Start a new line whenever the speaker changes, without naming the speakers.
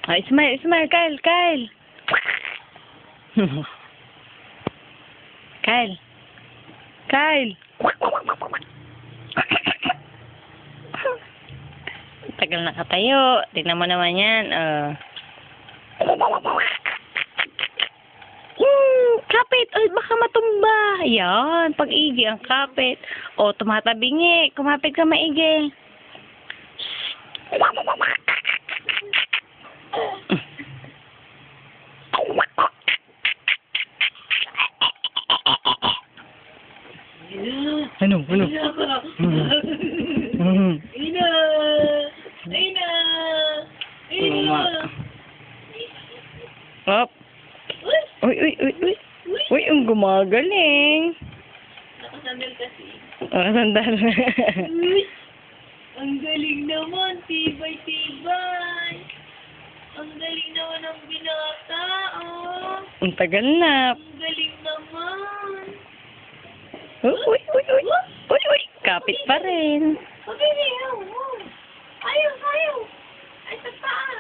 Ay, smile, smile, Kyle, Kyle. Kyle. Kyle. Tagal nakatayo. Tignan mo naman yan. Kapit. Ay, baka matumba. Yan. Pag-igi ang kapit. O, tumatabingi. Kumapit ka maigi. Ano? Ano?
Ina! Ina! Ina!
Up. Uy, uy, uy, uy. Uy, ang gumagaling.
Nakasandal kasi.
Sandal.
Uy! Ang galing naman, tibay-tibay. Ang galing naman ng binata, oh.
Ang tagal na.
Ang galing naman.
Uy, uy, uy, uy. Uy, uy. Kapit pa rin.
Pabili, oh. Ayaw, ayaw. Ay, sa paa.